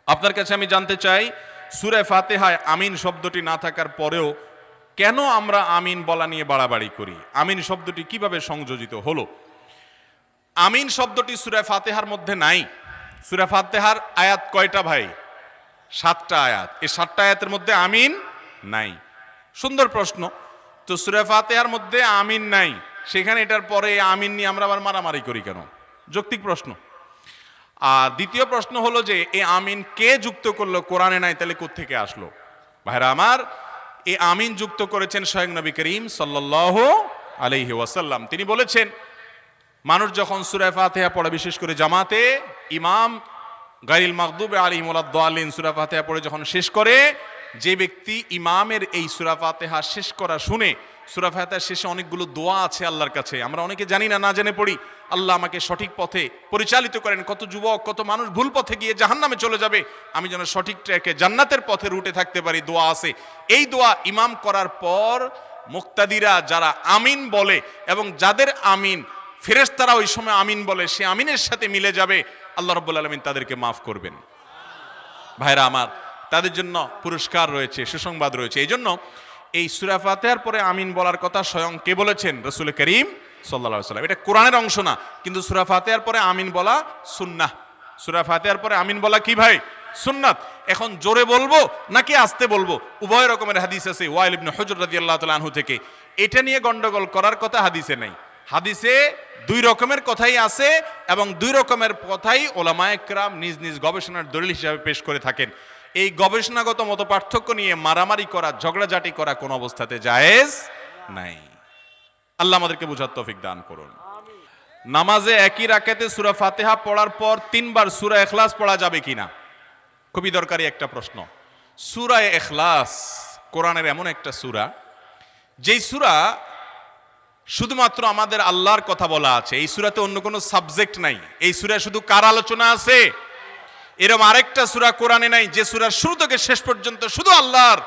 আপনার কাছে আমি জানতে চাই, সূরা ফাতিহায় আমিন শব্দটি না থাকার পরেও কেন আমরা আমিন বলা নিয়ে বাড়াবাড়ি করি? আমিন শব্দটি কিভাবে সংযোজিত হলো? আমিন শব্দটি সূরা ফাতিহার মধ্যে নাই। সূরা ফাতিহার আয়াত কয়টা ভাই? 7টা আয়াত। এই 7টা আয়াতের মধ্যে আমিন নাই। সুন্দর প্রশ্ন। তো সূরা ফাতিহার মধ্যে আমিন নাই, সেখানে এটার পরে আমিন নিয়ে আমরা আবার মারামারি করি কেন? যৌক্তিক প্রশ্ন। আর দ্বিতীয় প্রশ্ন হলো যে এই আমিন কে যুক্ত করলো? কোরআনে নাই, তাহলে কোত্থেকে আসলো? ভাইরা আমার, এই আমিন যুক্ত করেছেন স্বয়ং নবী করিম সাল্লাল্লাহু আলাইহি ওয়াসাল্লাম। তিনি বলেছেন, মানুষ যখন সূরা ফাতিহা পড়ে, বিশেষ করে জামাতে ইমাম গায়রিল মাগদুবি আলাইহিম ওয়ালাদ-দাল্লিন সূরা ফাতিহা পড়ে যখন শেষ করে, যে ব্যক্তি ইমামের এই সূরা ফাতিহা শেষ করা শুনে, সূরা ফাতিহার শেষে অনেকগুলো দোয়া আছে আল্লাহর কাছে, আমরা অনেকে জানি না, না জেনে পড়ি। আল্লাহ আমাকে সঠিক পথে পরিচালিত করেন। কত যুবক, কত মানুষ ভুল পথে গিয়ে জাহান্নামে চলে যাবে, আমি যেন সঠিক ট্র্যাকে জান্নাতের পথে রুটে থাকতে পারি। দোয়া আছে। এই দোয়া ইমাম করার পর মুক্তাদিরা যারা আমিন বলে এবং যাদের আমিন ফেরেশতারা ওই সময় আমিন বলে, সে আমিনের সাথে মিলে যাবে, আল্লাহ রাব্বুল আলামিন তাদেরকে মাফ করবেন। ভাইরা আমার, তাদের জন্য পুরস্কার রয়েছে, সুসংবাদ রয়েছে। এই জন্য এই সূরা ফাতিহার পরে আমিন বলার কথা স্বয়ং কে বলেছেন? রাসূল করিম সাল্লাল্লাহু আলাইহি ওয়াসাল্লাম। এটা কোরআনের অংশ না, কিন্তু সূরা ফাতিহার পরে আমিন বলা সুন্নাহ। সূরা ফাতিহার পরে আমিন বলা কি ভাই? সুন্নাত। এখন জোরে বলবো নাকি আস্তে বলবো? উভয় রকমের হাদিস আছে ওয়াইল ইবনে হুজর রাদিয়াল্লাহু তাআলা আনহু থেকে। এটা নিয়ে গন্ডগোল করার কথা হাদিসে নাই। হাদিসে দুই রকমের কথাই আছে এবং দুই রকমের কথাই উলামায়ে কেরাম নিজ নিজ গবেষণার দলিল হিসেবে পেশ করে থাকেন। এই গবেষণাগত মত পার্থক্য নিয়ে মারামারি করা, ঝগড়াঝাটি করা কোন অবস্থাতে জায়েজ নাই। আল্লাহ আমাদেরকে বুঝার তৌফিক দান করুন। নামাজে একই রাকাতে সূরা ফাতিহা পড়ার পর 3 বার সূরা ইখলাস পড়া যাবে কিনা? খুবই দরকারি একটা প্রশ্ন। সূরা ইখলাস কোরআনের এমন একটা সূরা, যেই সূরা শুধুমাত্র আমাদের আল্লাহর কথা বলা আছে। এই সূরাতে অন্য কোনো সাবজেক্ট নাই। এই সূরায় শুধু কার আলোচনা আছে? এরকম আরেকটা সূরা কোরআনে নাই যে সূরার শুরু থেকে শেষ পর্যন্ত শুধু আল্লাহর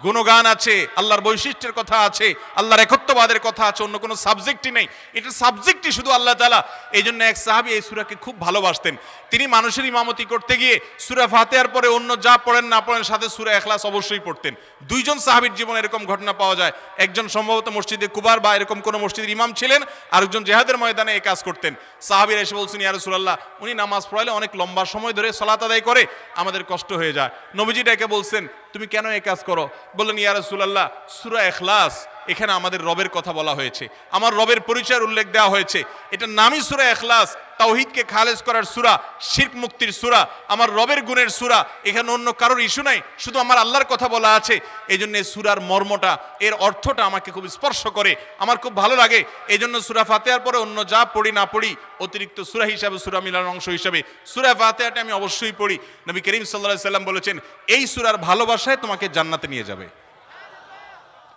গুণগান আছে, আল্লাহর বৈশিষ্ট্যের কথা আছে, আল্লাহর একত্ববাদের কথা আছে, অন্য কোনো সাবজেক্টই নেই। এটা সাবজেক্টই শুধু আল্লাহ তাআলা। এই জন্য এক সাহাবী এই সূরাকে খুব ভালোবাসতেন। তিনি মানুষের ইমামতি করতে গিয়ে সূরা ফাতিহার পরে অন্য যা পড়েন না পড়েন সাথে সূরা ইখলাস অবশ্যই পড়তেন। দুইজন সাহাবীর জীবনে এরকম ঘটনা পাওয়া যায়। একজন সম্ভবত মসজিদে কুবার বা এরকম কোনো মসজিদের ইমাম ছিলেন, আরেকজন জিহাদের ময়দানে এই কাজ করতেন। সাহাবীরা এসে বলছেন, ইয়া রাসূলুল্লাহ, উনি নামাজ পড়ালে অনেক লম্বা সময় ধরে সালাত আদায় করে, আমাদের কষ্ট হয়ে যায়। নবীজি ডেকে বলছেন, তুমি কেন এই কাজ করো? বললেন, ইয়া রাসূলুল্লাহ, সূরা ইখলাস, এখানে আমাদের রবের কথা বলা হয়েছে, আমার রবের পরিচয়ের উল্লেখ দেওয়া হয়েছে। এটার নামই সূরা ইখলাস, তাওহীদকে খালেজ করার সূরা, শিরক মুক্তির সূরা, আমার রবের গুণের সূরা। এখানে অন্য কারোর ইস্যু নাই, শুধু আমার আল্লাহর কথা বলা আছে। এই জন্য এই সূরার মর্মটা, এর অর্থটা আমাকে খুব স্পর্শ করে, আমার খুব ভালো লাগে। এই জন্য সূরা ফাতিহার পরে অন্য যা পড়ি না পড়ি, অতিরিক্ত সূরা হিসাবে, সূরা মিলানোর অংশ হিসাবে সূরা ফাতিহাটা আমি অবশ্যই পড়ি। নবী করিম সাল্লাল্লাহু আলাইহি সাল্লাম বলেছেন, এই সূরার ভালোবাসায় তোমাকে জান্নাতে নিয়ে যাবে।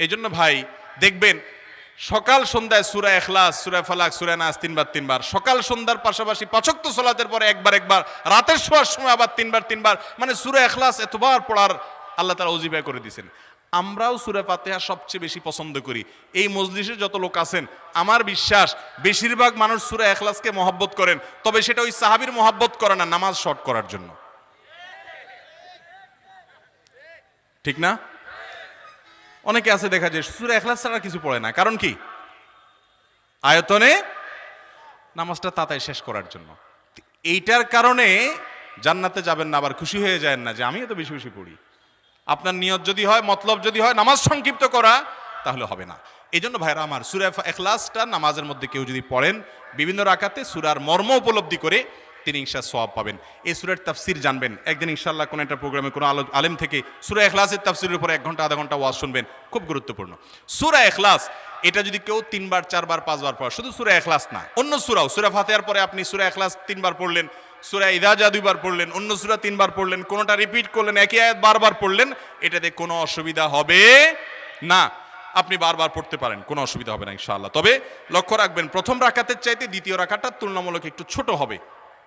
এই জন্য ভাই দেখবেন, সকাল সন্ধ্যায় সূরা ইখলাস, সূরা ফালাক, সূরা নাস 3 বার 3 বার, সকাল সন্ধ্যার পাশাপাশি 5 ওয়াক্ত সালাতের পরে একবার একবার, রাতের শোয়ার সময় আবার 3 বার 3 বার, মানে সূরা ইখলাস এতবার পড়ার আল্লাহ তাআলা ওজিফা করে দিয়েছেন। আমরাও সূরা ফাতিহা সবচেয়ে বেশি পছন্দ করি। এই মজলিসে যত লোক আছেন, আমার বিশ্বাস বেশিরভাগ মানুষ সূরা ইখলাসকে মহব্বত করেন, তবে সেটা ওই সাহাবীর মহব্বত করে না, নামাজ শর্ট করার জন্য। ঠিক না? অনেকে আছে দেখা যায় সূরা ইখলাস ছাড়া কিছু পড়ে না। কারণ কি? আয়তনে নামাজটা তাড়াতাড়ি শেষ করার জন্য। এইটার কারণে জান্নাতে যাবেন না, আবার খুশি হয়ে যায় না যে আমিও তো বেশি বেশি পড়ি। আপনার নিয়ত যদি হয়, মতলব যদি হয় নামাজ সংক্ষিপ্ত করা, তাহলে হবে না। এই জন্য ভাইরা আমার, সূরা ইখলাসটা নামাজের মধ্যে কেউ যদি পড়েন, বিভিন্ন রাকাতে সূরার মর্ম উপলব্ধি করে তিনি ইনশাআল্লাহ সওয়াব পাবেন। এই সূরার তাফসীর জানবেন। একদিন ইনশাআল্লাহ কোন একটা প্রোগ্রামে কোনো আলেম থেকে সূরা ইখলাসের তাফসীরের উপরে 1 ঘন্টা আধা ঘন্টা ওয়াজ শুনবেন, খুব গুরুত্বপূর্ণ। সূরা ইখলাস এটা যদি কেউ 3 বার 4 বার 5 বার পড়ে, শুধু সূরা ইখলাস না, অন্য সূরাও, সূরা ফাতিহার পরে আপনি সূরা ইখলাস 3 বার পড়লেন, সূরা ইযা জা 2 বার পড়লেন, অন্য সূরা 3 বার পড়লেন, কোনটা রিপিট করলেন, একই আয়াত বারবার পড়লেন, এটাতে কোনো অসুবিধা হবে না। আপনি বারবার পড়তে পারেন, কোনো অসুবিধা হবে না ইনশাআল্লাহ। তবে লক্ষ্য রাখবেন, প্রথম রাকাতের চাইতে দ্বিতীয় রাকাতটা তুলনামূলক একটু ছোট হবে।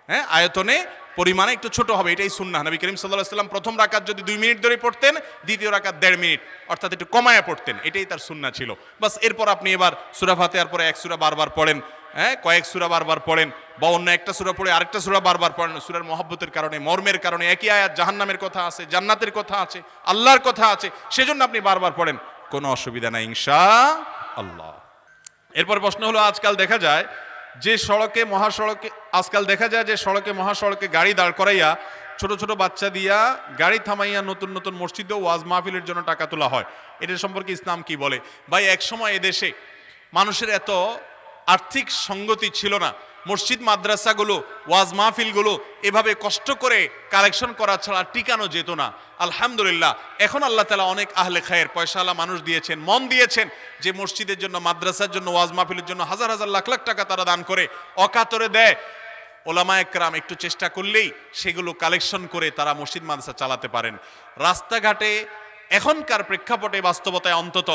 হ্যাঁ, আয়তনে পরিমাণে একটু ছোট হবে, এটাই সুন্নাহ। নবী করিম সাল্লাল্লাহু আলাইহি ওয়াসাল্লাম প্রথম রাকাত যদি 2 মিনিট ধরে পড়তেন, দ্বিতীয় রাকাত 1.5 মিনিট, অর্থাৎ একটু কমায়া পড়তেন, এটাই তার সুন্নাহ ছিল। বাস, এরপর আপনি এবার সূরা ফাতিহার পরে 1 সূরা বারবার পড়েন, হ্যাঁ, কয়েক সূরা বারবার পড়েন বা অন্য একটা সূরা পড়ে আরেকটা সূরা বারবার পড়েন, সূরার মহব্বতের কারণে, মর্মের কারণে, একই আয়াত জাহান্নামের কথা আছে, জান্নাতের কথা আছে, আল্লাহর কথা আছে, সেজন্য আপনি বারবার পড়েন, কোনো অসুবিধা নাই ইনশাআল্লাহ। এরপর প্রশ্ন হলো, আজকাল দেখা যায় যে সড়কে মহাসড়কে গাড়ি দাঁড় করাইয়া ছোট ছোট বাচ্চা দিয়া গাড়ি থামাইয়া নতুন নতুন মসজিদে ওয়াজ মাহফিলের জন্য টাকা তোলা হয়, এটা সম্পর্কে ইসলাম কি বলে? ভাই, এক সময় এদেশে মানুষের এত আর্থিক সঙ্গতি ছিল না, মসজিদ মাদ্রাসাগুলো, ওয়াজ মাহফিলগুলো এভাবে কষ্ট করে কালেকশন করা ছাড়া টিকানো যেত না। আলহামদুলিল্লাহ, এখন আল্লাহ তাআলা অনেক আহলে খায়ের, পয়সাওয়ালা মানুষ দিয়েছেন, মন দিয়েছেন, যে মসজিদের জন্য, মাদ্রাসার জন্য, ওয়াজ মাহফিলের জন্য হাজার হাজার লাখ লাখ টাকা তারা দান করে, অকাতরে দেয়। ওলামা একরাম একটু চেষ্টা করলেই সেগুলো কালেকশন করে তারা মসজিদ মাদ্রাসা চালাতে পারেন। রাস্তাঘাটে এখনকার প্রেক্ষাপটে, বাস্তবতায় অন্তত,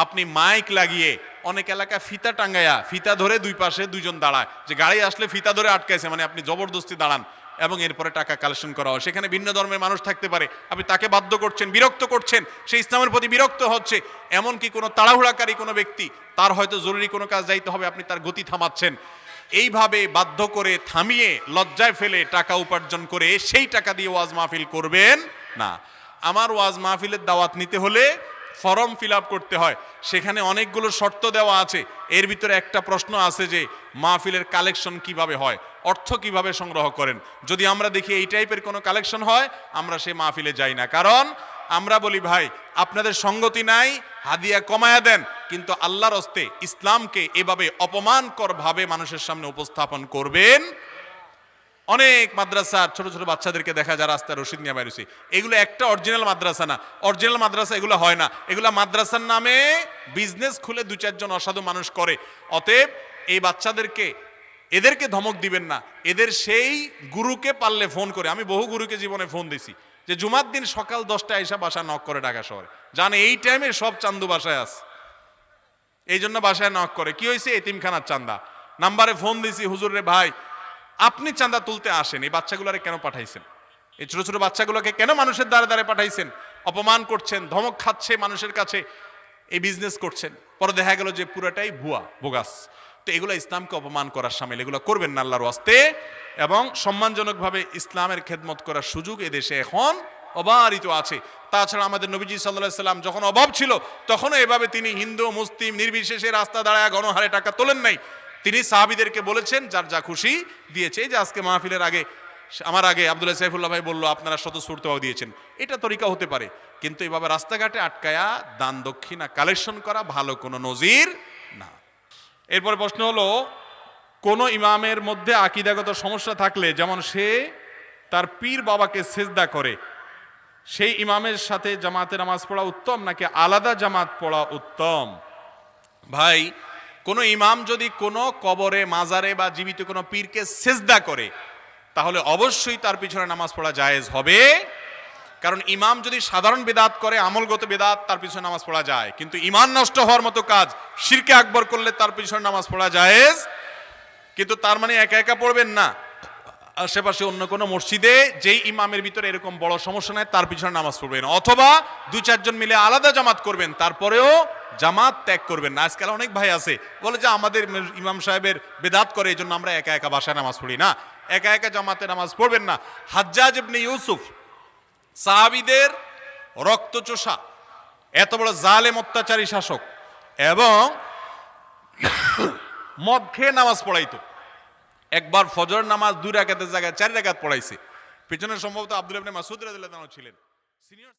আপনি মাইক লাগিয়ে, অনেক এলাকা ফিতা টাঙ্গায়া, ফিতা ধরে দুই পাশে দুইজন দাঁড়ায়, যে গাড়ি আসলে ফিতা ধরে আটকাইছে, মানে আপনি জবরদস্তি দাঁড়ান, এবং এরপরে টাকা কালেকশন করা হয়। সেখানে ভিন্ন ধর্মের মানুষ থাকতে পারে, আপনি তাকে বাধ্য করছেন, বিরক্ত করছেন, সে ইসলামের প্রতি বিরক্ত হচ্ছে। এমনকি কোনো তাড়াহুড়াকারী কোনো ব্যক্তি, তার হয়তো জরুরি কোনো কাজ যাইতে হবে, আপনি তার গতি থামাচ্ছেন। এইভাবে বাধ্য করে, থামিয়ে, লজ্জায় ফেলে টাকা উপার্জন করে সেই টাকা দিয়ে ওয়াজ মাহফিল করবেন না। আমার ওয়াজ মাহফিলের দাওয়াত নিতে হলে ফর্ম ফিল আপ করতে হয়, সেখানে অনেকগুলো শর্ত দেওয়া আছে। এর ভিতরে একটা প্রশ্ন আছে যে মাহফিলের কালেকশন কিভাবে হয়, অর্থ কিভাবে সংগ্রহ করেন। যদি আমরা দেখি এই টাইপের কোনো কালেকশন হয়, আমরা সেই মাহফিলে যাই না। কারণ আমরা বলি, ভাই আপনাদের সঙ্গতি নাই, হাদিয়া কমায়া দেন, কিন্তু আল্লাহর হস্তে ইসলামকে এভাবে অপমানকর ভাবে মানুষের সামনে উপস্থাপন করবেন। অনেক মাদ্রাসার ছোট ছোট বাচ্চাদেরকে দেখা যায় রাস্তায় রশিদ নিয়ে বেরোছি, এগুলো একটা অরিজিনাল মাদ্রাসা না, অরিজিনাল মাদ্রাসা এগুলো হয় না, এগুলো মাদ্রাসার নামে বিজনেস খুলে দু চারজন অসাধু মানুষ করে। অতএব এই বাচ্চাদেরকে, এদেরকে ধমক দিবেন না, এদের সেই গুরুকে পারলে ফোন করে, আমি বহু গুরুকে জীবনে ফোন দিছি, যে জুমার দিন সকাল 10টায় এসে বাসা নক করে ঢাকা শহরে, জানে এই টাইমে সব চান্দু বাসায় আছে, এই জন্য বাসায় নক করে, কি হয়েছে, এতিমখানার চান্দা। নাম্বারে ফোন দিছি, হুজুর রে ভাই আপনি চাঁদা তুলতে আসেন, এই বাচ্চাগুলোরে কেন পাঠাইছেন, এই ছোট ছোট বাচ্চাগুলোকে কেন মানুষের দ্বারে দ্বারে পাঠাইছেন, অপমান করছেন, ধমক খাচ্ছে মানুষের কাছে, এই বিজনেস করছেন। পরে দেখা গেল যে পুরাটাই ভুয়া, বোগাস। তো এগুলো ইসলামকে অপমান করার সামিল, এগুলো করবেন না আল্লাহর ওয়াস্তে। এবং সম্মানজনকভাবে ইসলামের খেদমত করার সুযোগ এদেশে এখন অবারিত আছে। তাছাড়া আমাদের নবীজি সাল্লাল্লাহু আলাইহি সাল্লাম যখন অভাব ছিল, তখনও এভাবে তিনি হিন্দু মুসলিম নির্বিশেষে রাস্তা দাঁড়ায় গণহারে টাকা তোলেন নাই। তিনি সাহাবীদেরকে বলেছেন, যার যা খুশি দিয়েছে। যে আজকে মাহফিলের আগে, আমার আগে আব্দুল্লাহ সাইফুল্লাহ ভাই বললো আপনারা স্বতঃস্ফূর্তভাবে দিয়েছেন, এটা তরিকা হতে পারে, কিন্তু এভাবে রাস্তাঘাটে আটকায়া দান দক্ষিণা কালেকশন করা ভালো কোনো নজির না। এরপরে প্রশ্ন হলো, কোন ইমামের মধ্যে আকীদাগত সমস্যা থাকলে, যেমন সে তার পীর বাবাকে সিজদা করে, সেই ইমামের সাথে জামাতে নামাজ পড়া উত্তম নাকি আলাদা জামাত পড়া উত্তম? ভাই, কোন ইমাম যদি কোনো কবরে, মাজারে বা জীবিত কোনো পীরকে সিজদা করে, তাহলে অবশ্যই তার পিছনে নামাজ পড়া জায়েজ হবে। কারণ ইমাম যদি সাধারণ বেদাত করে, আমলগত বেদাত, তার পিছনে নামাজ পড়া যায়, কিন্তু ঈমান নষ্ট হওয়ার মতো কাজ, শিরকে আকবর করলে তার পিছনে নামাজ পড়া জায়েজ। কিন্তু তার মানে একা একা পড়বেন না, আশেপাশে অন্য কোনো মসজিদে যেই ইমামের ভিতরে এরকম বড় সমস্যা নাই, তার পিছনে নামাজ পড়বেন, অথবা দুই চারজন মিলে আলাদা জামাত করবেন, তারপরেও জামাত ত্যাগ করবেন না। আজকাল অনেক ভাই আছে বলে যে আমাদের ইমাম সাহেবের বেদাত করে, এই জন্য আমরা একা একা বাসায় নামাজ পড়ি না। একা একা জামাতে নামাজ পড়বেন না। হাজ্জাজ ইবনে ইউসুফ, সাহাবীদের রক্তচোষা, এত বড় জালেম অত্যাচারী শাসক, এবং মদ খেয়ে নামাজ পড়াইতো। একবার ফজর নামাজ 2 রাকাতের জায়গায় 4 রাকাত পড়াইছে। পিছনে সম্ভবত আব্দুল্লাহ ইবনে মাসউদ রাদিয়াল্লাহু আনহু ছিলেন, সিনিয়র।